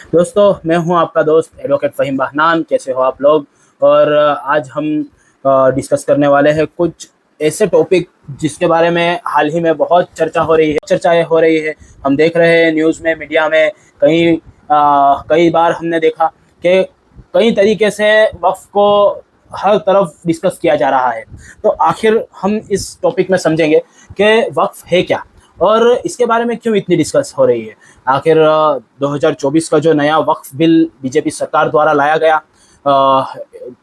दोस्तों, मैं हूं आपका दोस्त एडवोकेट फ़हीम बहनान। कैसे हो आप लोग? और आज हम डिस्कस करने वाले हैं कुछ ऐसे टॉपिक जिसके बारे में हाल ही में बहुत चर्चाएं हो रही है। हम देख रहे हैं न्यूज़ में, मीडिया में, कई बार हमने देखा कि कई तरीके से वक्फ को हर तरफ डिस्कस किया जा रहा है। तो आखिर हम इस टॉपिक में समझेंगे कि वक्फ है क्या और इसके बारे में क्यों इतनी डिस्कस हो रही है। आखिर 2024 का जो नया वक्फ बिल बीजेपी सरकार द्वारा लाया गया,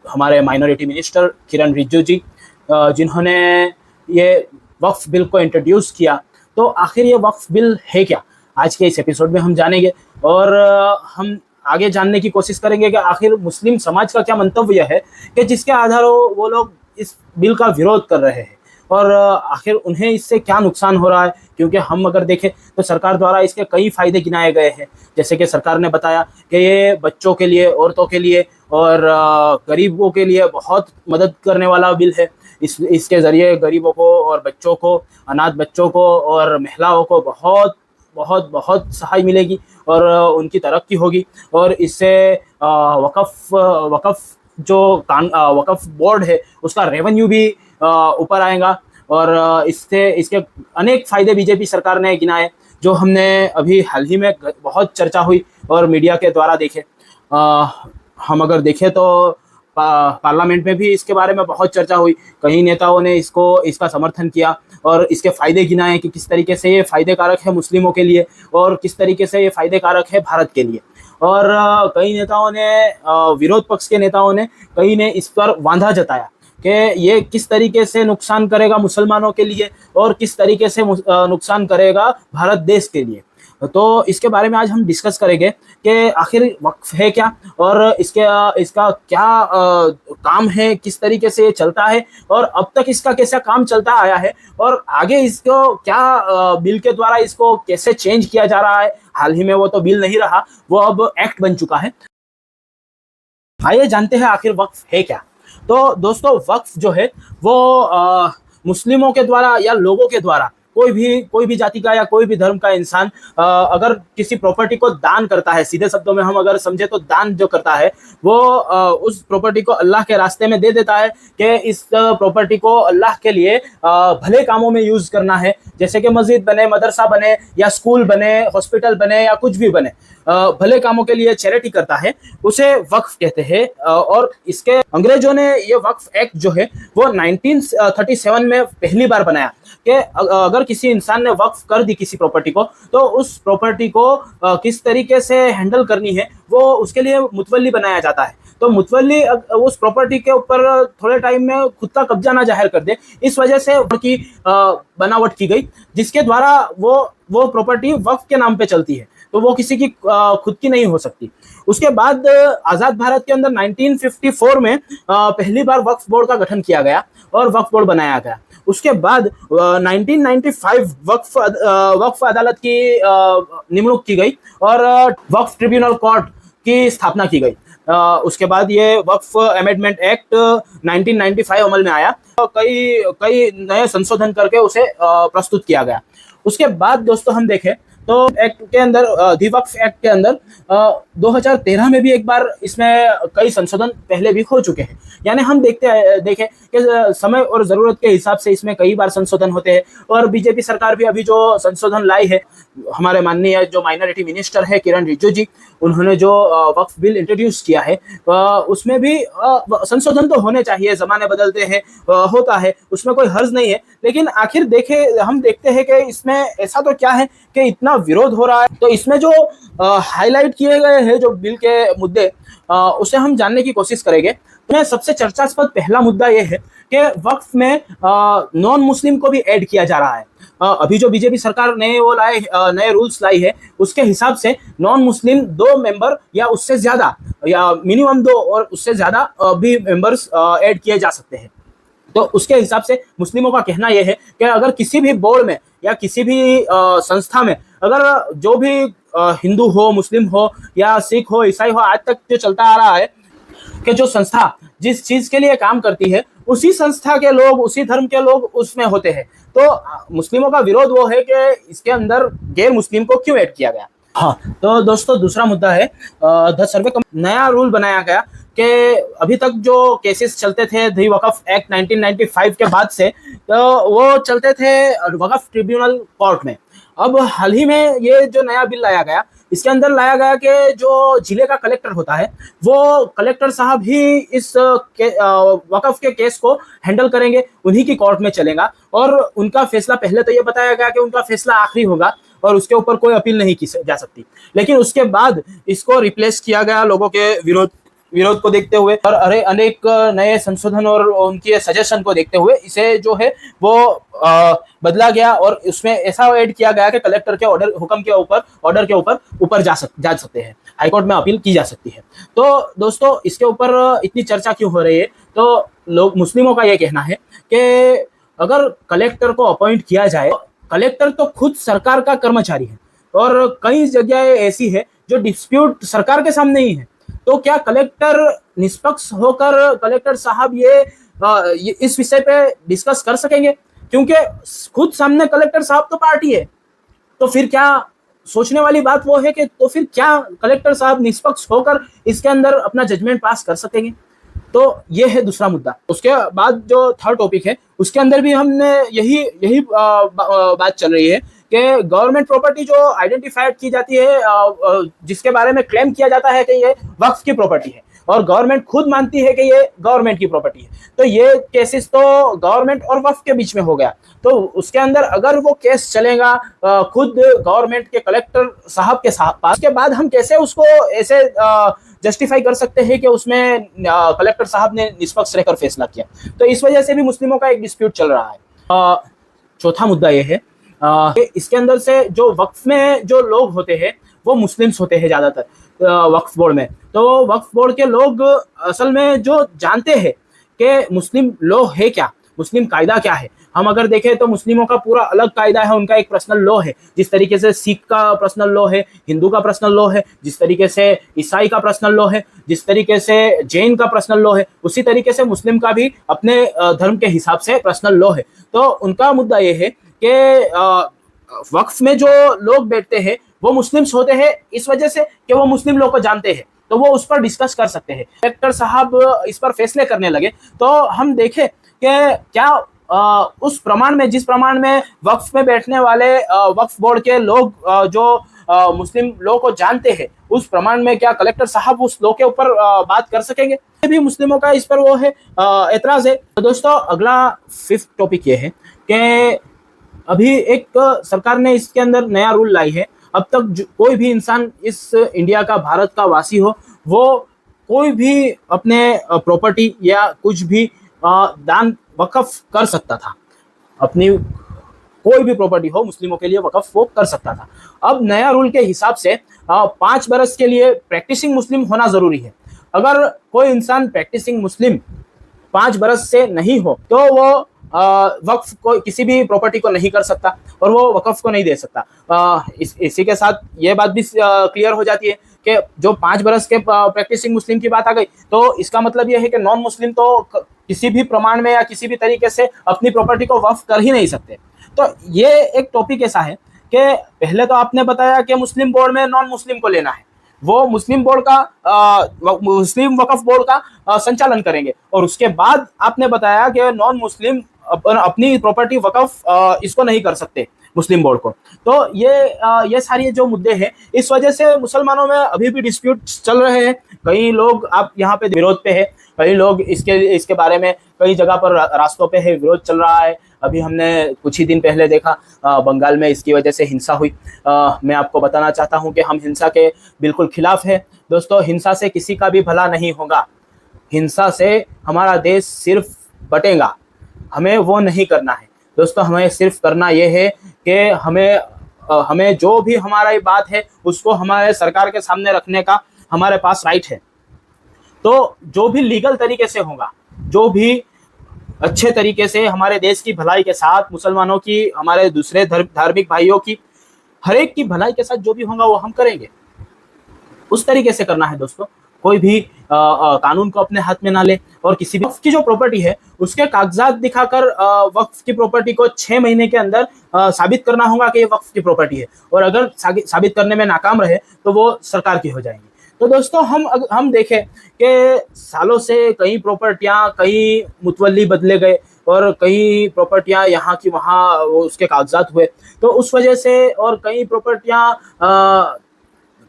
हमारे माइनॉरिटी मिनिस्टर किरण रिजिजू जी, जिन्होंने ये वक्फ बिल को इंट्रोड्यूस किया, तो आखिर ये वक्फ बिल है क्या, आज के इस एपिसोड में हम जानेंगे। और हम आगे जानने की कोशिश करेंगे कि आखिर मुस्लिम समाज का क्या मंतव्य है कि जिसके आधारों वो लोग इस बिल का विरोध कर रहे हैं और आखिर उन्हें इससे क्या नुकसान हो रहा है। क्योंकि हम अगर देखें तो सरकार द्वारा इसके कई फायदे गिनाए गए हैं। जैसे कि सरकार ने बताया कि ये बच्चों के लिए, औरतों के लिए और गरीबों के लिए बहुत मदद करने वाला बिल है। इसके ज़रिए गरीबों को और बच्चों को, अनाथ बच्चों को और महिलाओं को बहुत बहुत बहुत सहाय मिलेगी और उनकी तरक्की होगी। और इससे वक़फ़ जो वक़फ़ बोर्ड है उसका रेवेन्यू भी ऊपर आएगा। और इससे इसके अनेक फ़ायदे बीजेपी सरकार ने गिनाए, जो हमने अभी हाल ही में बहुत चर्चा हुई और मीडिया के द्वारा देखे। हम अगर देखें तो पार्लियामेंट में भी इसके बारे में बहुत चर्चा हुई। कई नेताओं ने इसका समर्थन किया और इसके फ़ायदे गिनाए कि किस तरीके से ये फ़ायदे कारक है मुस्लिमों के लिए और किस तरीके से ये फ़ायदे कारक है भारत के लिए। और कई नेताओं ने, विरोध पक्ष के नेताओं ने, कई ने इस पर वांधा जताया कि ये किस तरीके से नुकसान करेगा मुसलमानों के लिए और किस तरीके से नुकसान करेगा भारत देश के लिए। तो इसके बारे में आज हम डिस्कस करेंगे कि आखिर वक्फ है क्या और इसका क्या काम है, किस तरीके से ये चलता है और अब तक इसका कैसा काम चलता आया है और आगे इसको क्या बिल के द्वारा इसको कैसे चेंज किया जा रहा है। हाल ही में वो तो बिल नहीं रहा, वो अब एक्ट बन चुका है। आइए जानते हैं आखिर वक्फ है क्या। तो दोस्तों, वक्फ जो है वो मुस्लिमों के द्वारा या लोगों के द्वारा, कोई भी जाति का या कोई भी धर्म का इंसान अगर किसी प्रॉपर्टी को दान करता है, सीधे शब्दों में हम अगर समझे तो दान जो करता है, वो उस प्रॉपर्टी को अल्लाह के रास्ते में दे देता है कि इस प्रॉपर्टी को अल्लाह के लिए भले कामों में यूज करना है। जैसे कि मस्जिद बने, मदरसा बने या स्कूल बने, हॉस्पिटल बने या कुछ भी बने, भले कामों के लिए चैरिटी करता है, उसे वक्फ कहते हैं। और इसके अंग्रेजों ने ये वक्फ एक्ट जो है वो 1937 में पहली बार बनाया कि अगर किसी इंसान ने वक्फ कर दी किसी प्रॉपर्टी को, तो उस प्रॉपर्टी को किस तरीके से हैंडल करनी है वो उसके लिए मुतवल्ली बनाया जाता है। तो मुतवल्ली उस प्रॉपर्टी के ऊपर थोड़े टाइम में खुद का कब्जा ना जाहिर कर दे, इस वजह से की बनावट की गई, जिसके द्वारा वो प्रॉपर्टी वक्फ के नाम पे चलती है, तो वो किसी की खुद की नहीं हो सकती। उसके बाद आज़ाद भारत के अंदर 1954 में पहली बार वक्फ बोर्ड का गठन किया गया और वक्फ बोर्ड बनाया गया। उसके बाद 1995 वक्फ अदालत की निमणूक की गई और वक्फ ट्रिब्यूनल कोर्ट की स्थापना की गई। उसके बाद ये वक्फ अमेंडमेंट एक्ट 1995 अमल में आया। कई नए संशोधन करके उसे प्रस्तुत किया गया। उसके बाद दोस्तों हम देखें तो एक्ट के अंदर, दी वक्फ एक्ट के अंदर 2013 में भी एक बार इसमें कई संशोधन पहले भी हो चुके हैं। यानी हम देखें कि समय और ज़रूरत के हिसाब से इसमें कई बार संशोधन होते हैं। और बीजेपी सरकार भी अभी जो संशोधन लाई है, हमारे माननीय जो माइनॉरिटी मिनिस्टर है किरण रिजिजू जी, उन्होंने जो वक्फ बिल इंट्रोड्यूस किया है, उसमें भी संशोधन तो होने चाहिए, ज़माने बदलते हैं, होता है, उसमें कोई हर्ज नहीं है। लेकिन आखिर हम देखते हैं कि इसमें ऐसा तो क्या है कि इतना विरोध हो रहा है। तो इसमें जो हाईलाइट किए गए हैं जो बिल के मुद्दे, उसे हम जानने की कोशिश करेंगे। तो सबसे चर्चास्पद पहला मुद्दा यह है कि वक्फ में नॉन मुस्लिम को भी ऐड किया जा रहा है। अभी जो बीजेपी सरकार नए रूल्स लाई है, उसके हिसाब से नॉन मुस्लिम 2 मेंबर या उससे ज्यादा, या मिनिमम 2 और उससे ज्यादा भी मेंबर्स ऐड किए जा सकते हैं। तो उसके हिसाब से मुस्लिमों का कहना यह है कि अगर किसी भी बोर्ड में या किसी भी संस्था में अगर जो भी हिंदू हो, मुस्लिम हो या सिख हो, ईसाई हो, आज तक जो चलता आ रहा है कि जो संस्था जिस चीज के लिए काम करती है, उसी संस्था के लोग, उसी धर्म के लोग उसमें होते हैं। तो मुस्लिमों का विरोध वो है कि इसके अंदर गैर मुस्लिम को क्यों ऐड किया गया। हाँ, तो दोस्तों दूसरा मुद्दा है द सर्वे नया रूल बनाया गया कि अभी तक जो केसेस चलते थे दी वकफ एक्ट 1995 के बाद से, तो वो चलते थे वकफ ट्रिब्यूनल कोर्ट में। अब हाल ही में ये जो नया बिल लाया गया, इसके अंदर लाया गया कि जो जिले का कलेक्टर होता है, वो कलेक्टर साहब ही इस वकफ के केस को हैंडल करेंगे, उन्हीं की कोर्ट में चलेगा और उनका फैसला, पहले तो ये बताया गया कि उनका फैसला आखिरी होगा और उसके ऊपर कोई अपील नहीं की जा सकती, लेकिन उसके बाद इसको रिप्लेस किया गया लोगों के विरोध को देखते हुए और अनेक नए संशोधन और उनके सजेशन को देखते हुए इसे जो है वो बदला गया और उसमें ऐसा ऐड किया गया कि कलेक्टर के ऑर्डर के ऊपर जा सकते हैं, हाईकोर्ट में अपील की जा सकती है। तो दोस्तों इसके ऊपर इतनी चर्चा क्यों हो रही है? तो लोग मुस्लिमों का ये कहना है कि अगर कलेक्टर को अपॉइंट किया जाए, कलेक्टर तो खुद सरकार का कर्मचारी है और कई जगह ऐसी है जो डिस्प्यूट सरकार के सामने ही है, तो क्या कलेक्टर निष्पक्ष होकर कलेक्टर साहब ये इस विषय पे डिस्कस कर सकेंगे? क्योंकि खुद सामने कलेक्टर साहब तो पार्टी है, तो फिर क्या सोचने वाली बात वो है कि तो फिर क्या कलेक्टर साहब निष्पक्ष होकर इसके अंदर अपना जजमेंट पास कर सकेंगे? तो ये है दूसरा मुद्दा। उसके बाद जो थर्ड टॉपिक है उसके अंदर भी हमने यही यही बात चल रही है कि गवर्नमेंट प्रॉपर्टी जो आइडेंटिफाइड की जाती है, जिसके बारे में क्लेम किया जाता है कि ये वक्फ की प्रॉपर्टी है और गवर्नमेंट खुद मानती है कि ये गवर्नमेंट की प्रॉपर्टी है, तो ये केसेस तो गवर्नमेंट और वक्फ के बीच में हो गया। तो उसके अंदर अगर वो केस चलेगा खुद गवर्नमेंट के कलेक्टर साहब के पास, के बाद हम कैसे उसको ऐसे जस्टिफाई कर सकते हैं कि उसमें कलेक्टर साहब ने निष्पक्ष रहकर फैसला किया? तो इस वजह से भी मुस्लिमों का एक डिस्प्यूट चल रहा है। चौथा मुद्दा यह है कि इसके अंदर से जो वक्फ में जो लोग होते हैं वो मुस्लिम्स होते हैं ज्यादातर वक्फ बोर्ड में। तो वक्फ बोर्ड के लोग असल में जो जानते हैं कि मुस्लिम लॉ है क्या, मुस्लिम कायदा क्या है। हम अगर देखें तो मुस्लिमों का पूरा अलग कायदा है, उनका एक पर्सनल लॉ है। जिस तरीके से सिख का पर्सनल लॉ है, हिंदू का पर्सनल लॉ है, जिस तरीके से ईसाई का पर्सनल लॉ है, जिस तरीके से जैन का पर्सनल लॉ है, उसी तरीके से मुस्लिम का भी अपने धर्म के हिसाब से पर्सनल लॉ है। तो उनका मुद्दा ये है कि वक्फ में जो लोग बैठते हैं वो मुस्लिम्स होते हैं इस वजह से कि वो मुस्लिम लोग को जानते हैं, तो वो उस पर डिस्कस कर सकते हैं। कलेक्टर साहब इस पर फैसले करने लगे तो हम देखें कि क्या उस प्रमाण में, जिस प्रमाण में वक्फ में बैठने वाले वक्फ बोर्ड के लोग जो मुस्लिम लोगों को जानते हैं, उस प्रमाण में क्या कलेक्टर साहब उस लोग के ऊपर बात कर सकेंगे? भी मुस्लिमों का इस पर वो है एतराज है। तो दोस्तों अगला फिफ्थ टॉपिक ये है कि अभी एक सरकार ने इसके अंदर नया रूल लाई है। अब तक कोई भी इंसान इस इंडिया का, भारत का वासी हो, वो कोई भी अपने प्रॉपर्टी या कुछ भी दान वक्फ कर सकता था। अपनी कोई भी प्रॉपर्टी हो मुस्लिमों के लिए वक्फ वो कर सकता था। अब नया रूल के हिसाब से 5 बरस के लिए प्रैक्टिसिंग मुस्लिम होना जरूरी है। अगर कोई इंसान प्रैक्टिसिंग मुस्लिम 5 बरस से नहीं हो तो वो वक्फ को, किसी भी प्रॉपर्टी को नहीं कर सकता और वो वक्फ को नहीं दे सकता। इसी के साथ ये बात भी क्लियर हो जाती है कि जो 5 बरस के प्रैक्टिसिंग मुस्लिम की बात आ गई, तो इसका मतलब ये है कि नॉन मुस्लिम तो किसी भी प्रमाण में या किसी भी तरीके से अपनी प्रॉपर्टी को वक्फ कर ही नहीं सकते। तो ये एक टॉपिक ऐसा है कि पहले तो आपने बताया कि मुस्लिम बोर्ड में नॉन मुस्लिम को लेना है, वो मुस्लिम बोर्ड का मुस्लिम वक्फ बोर्ड का संचालन करेंगे, और उसके बाद आपने बताया कि नॉन मुस्लिम अपनी प्रॉपर्टी वक्फ इसको नहीं कर सकते मुस्लिम बोर्ड को। तो ये सारी जो मुद्दे हैं, इस वजह से मुसलमानों में अभी भी डिस्प्यूट चल रहे हैं। कई लोग आप यहाँ पे विरोध पे है, कई लोग इसके बारे में कई जगह पर रास्तों पे है, विरोध चल रहा है। अभी हमने कुछ ही दिन पहले देखा बंगाल में इसकी वजह से हिंसा हुई। मैं आपको बताना चाहता हूँ कि हम हिंसा के बिल्कुल खिलाफ है। दोस्तों हिंसा से किसी का भी भला नहीं होगा, हिंसा से हमारा देश सिर्फ बटेगा, हमें वो नहीं करना है। दोस्तों हमें सिर्फ करना ये है कि हमें जो भी हमारी बात है उसको हमारे सरकार के सामने रखने का हमारे पास राइट है। तो जो भी लीगल तरीके से होगा, जो भी अच्छे तरीके से हमारे देश की भलाई के साथ, मुसलमानों की, हमारे दूसरे धार्मिक भाइयों की, हर एक की भलाई के साथ जो भी होगा वो हम करेंगे। उस तरीके से करना है दोस्तों। कोई भी कानून को अपने हाथ में ना ले और किसी भी वक्फ की जो प्रॉपर्टी है उसके कागजात दिखाकर वक्फ की प्रॉपर्टी को 6 महीने के अंदर साबित करना होगा कि ये वक्फ की प्रॉपर्टी है, और अगर साबित करने में नाकाम रहे तो वो सरकार की हो जाएगी। तो दोस्तों हम देखें कि सालों से कई प्रॉपर्टियां, कई मुतवल्ली बदले गए और कई प्रॉपर्टियां यहाँ की वहाँ उसके कागजात हुए, तो उस वजह से और कई प्रॉपर्टियां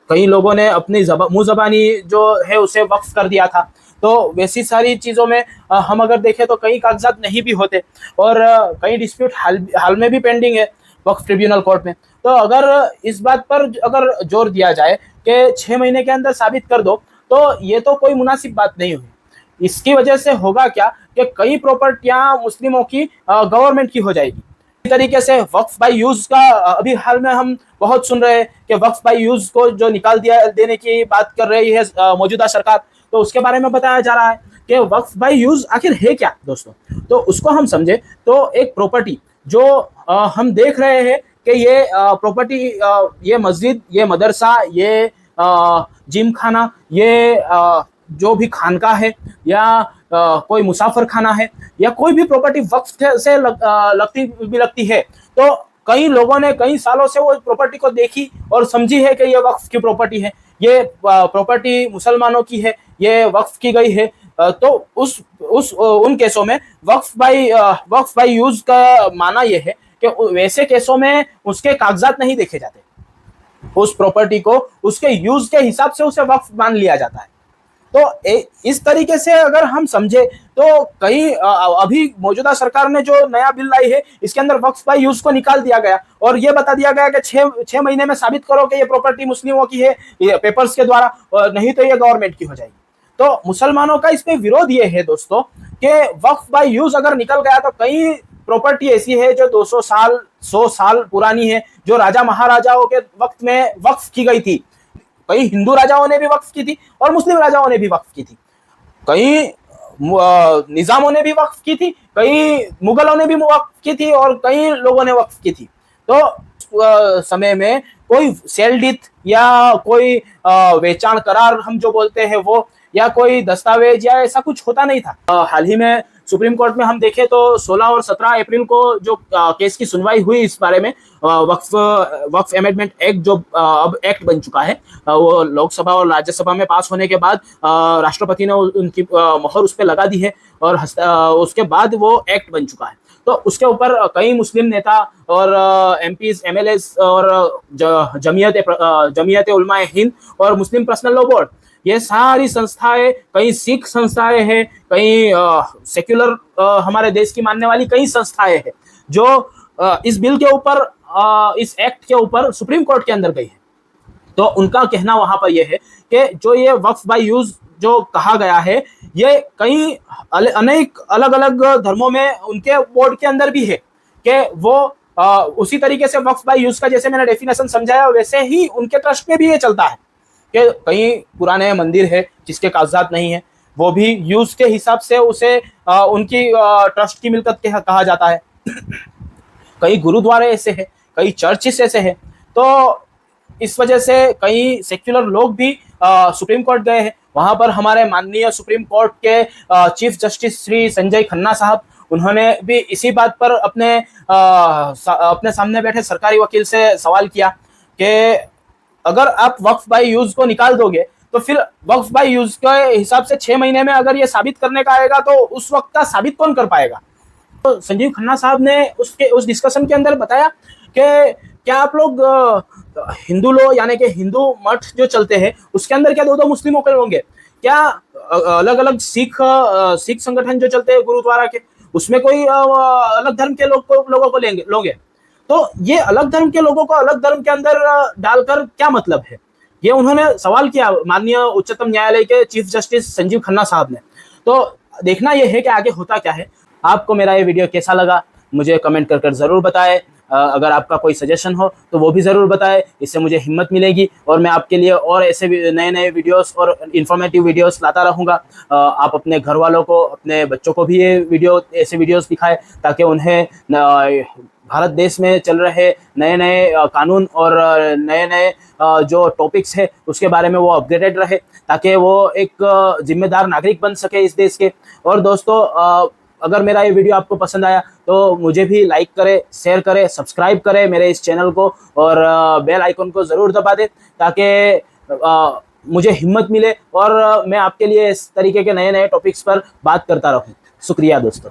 कई लोगों ने अपनी मुँह ज़बानी जो है उसे वक्फ कर दिया था। तो वैसी सारी चीज़ों में हम अगर देखें तो कई कागजात नहीं भी होते और कई डिस्प्यूट हाल में भी पेंडिंग है वक्फ ट्रिब्यूनल कोर्ट में। तो अगर इस बात पर अगर जोर दिया जाए कि 6 महीने के अंदर साबित कर दो, तो ये तो कोई मुनासिब बात नहीं हुई। इसकी वजह से होगा क्या कि कई प्रॉपर्टियां मुस्लिमों की गवर्नमेंट की हो जाएगी। इस तरीके से वक्फ बाय यूज का अभी हाल में हम बहुत सुन रहे हैं कि वक्फ बाय यूज को जो निकाल देने की बात कर रही है मौजूदा सरकार, तो उसके बारे में बताया जा रहा है कि वक्फ बाय यूज आखिर है क्या दोस्तों। तो उसको हम समझे तो एक प्रॉपर्टी जो हम देख रहे हैं कि ये प्रॉपर्टी, ये मस्जिद, ये मदरसा, ये जिम खाना, ये जो भी खानका है या कोई मुसाफिर खाना है या कोई भी प्रॉपर्टी वक्फ से लगती है, तो कई लोगों ने कई सालों से वो प्रॉपर्टी को देखी और समझी है कि ये वक्फ की प्रॉपर्टी है, ये प्रॉपर्टी मुसलमानों की है, ये वक्फ की गई है। तो उन केसों में वक्फ बाय यूज का माना यह है कि वैसे केसों में उसके कागजात नहीं देखे जाते, उस प्रॉपर्टी को उसके यूज के हिसाब से उसे वक्फ मान लिया जाता है। तो इस तरीके से अगर हम समझे तो कई अभी मौजूदा सरकार ने जो नया बिल लाई है इसके अंदर वक्फ बाय यूज को निकाल दिया गया और ये बता दिया गया कि 6 महीने में साबित करो कि ये प्रॉपर्टी मुस्लिमों की है, ये पेपर्स के द्वारा, और नहीं तो ये गवर्नमेंट की हो जाएगी। तो मुसलमानों का इसमें विरोध ये है दोस्तों कि वक्फ बाय यूज अगर निकल गया तो कई प्रॉपर्टी ऐसी है जो 200 साल 100 साल पुरानी है, जो राजा महाराजाओं के वक्त में वक्फ की गई थी। कई हिंदू राजाओं ने भी वक्फ की थी और मुस्लिम राजाओं ने भी वक्फ की थी, कई निजामों ने भी वक्फ की थी, कई मुगलों ने भी वक्फ की थी और कई लोगों ने वक्फ की थी। तो समय में कोई सेल डीड या कोई वेचाण करार हम जो बोलते हैं वो, या कोई दस्तावेज या ऐसा कुछ होता नहीं था। हाल ही में सुप्रीम कोर्ट में हम देखें तो 16 और 17 अप्रैल को जो केस की सुनवाई हुई इस बारे में, वक्फ अमेंडमेंट एक्ट जो अब एक्ट बन चुका है, वो लोकसभा और राज्यसभा में पास होने के बाद राष्ट्रपति ने उनकी मोहर उस पर लगा दी है और उसके बाद वो एक्ट बन चुका है। तो उसके ऊपर कई मुस्लिम नेता और एमपीज, एमएलएस और जमीयत उलमाए हिंद और मुस्लिम पर्सनल लॉ बोर्ड, ये सारी संस्थाएं, कई सिख संस्थाएं हैं, कई सेक्युलर हमारे देश की मानने वाली कई संस्थाएं हैं जो इस बिल के ऊपर, इस एक्ट के ऊपर सुप्रीम कोर्ट के अंदर गई है। तो उनका कहना वहां पर यह है कि जो ये वक्फ बाय यूज जो कहा गया है, ये कई अनेक अलग अलग धर्मों में उनके बोर्ड के अंदर भी है कि वो उसी तरीके से वक्फ बाय यूज का जैसे मैंने डेफिनेशन समझाया वैसे ही उनके ट्रस्ट में भी ये चलता है कि कई पुराने मंदिर है जिसके कागजात नहीं है, वो भी यूज के हिसाब से उसे उनकी ट्रस्ट की मिल्कत कहा जाता है। कई गुरुद्वारे ऐसे हैं, कई चर्चिस ऐसे हैं। तो इस वजह से कई सेक्युलर लोग भी सुप्रीम कोर्ट गए हैं। वहां पर हमारे माननीय सुप्रीम कोर्ट के चीफ जस्टिस श्री संजय खन्ना साहब, उन्होंने भी इसी बात पर अपने सामने बैठे सरकारी वकील से सवाल किया कि अगर आप वक्फ बाय यूज को निकाल दोगे तो फिर वक्फ बाय यूज के हिसाब से 6 महीने में अगर ये साबित करने का आएगा तो उस वक्त का साबित कौन कर पाएगा। तो संजीव खन्ना साहब ने उस डिस्कशन के अंदर बताया कि क्या आप लोग हिंदू लोग यानी कि हिंदू मठ जो चलते हैं उसके अंदर क्या दो मुस्लिमों के होंगे क्या? अलग अलग सिख संगठन जो चलते हैं गुरुद्वारा के, उसमें कोई अलग धर्म के लोगों को लोगे? तो ये अलग धर्म के लोगों को अलग धर्म के अंदर डालकर क्या मतलब है, ये उन्होंने सवाल किया माननीय उच्चतम न्यायालय के चीफ जस्टिस संजीव खन्ना साहब ने। तो देखना यह है कि आगे होता क्या है। आपको मेरा ये वीडियो कैसा लगा मुझे कमेंट कर ज़रूर बताएं। अगर आपका कोई सजेशन हो तो वो भी ज़रूर बताएं, इससे मुझे हिम्मत मिलेगी और मैं आपके लिए और ऐसे नए वीडियोस और इन्फॉर्मेटिव वीडियोस लाता रहूँगा। आप अपने घर वालों को, अपने बच्चों को भी ये ऐसे वीडियोस दिखाएं ताकि उन्हें भारत देश में चल रहे नए नए कानून और नए नए जो टॉपिक्स है उसके बारे में वो अपडेटेड रहे, ताकि वो एक जिम्मेदार नागरिक बन सके इस देश के। और दोस्तों, अगर मेरा ये वीडियो आपको पसंद आया तो मुझे भी लाइक करें, शेयर करें, सब्सक्राइब करें मेरे इस चैनल को, और बेल आइकन को ज़रूर दबा दें, ताकि मुझे हिम्मत मिले और मैं आपके लिए इस तरीके के नए नए टॉपिक्स पर बात करता रहूं। शुक्रिया दोस्तों।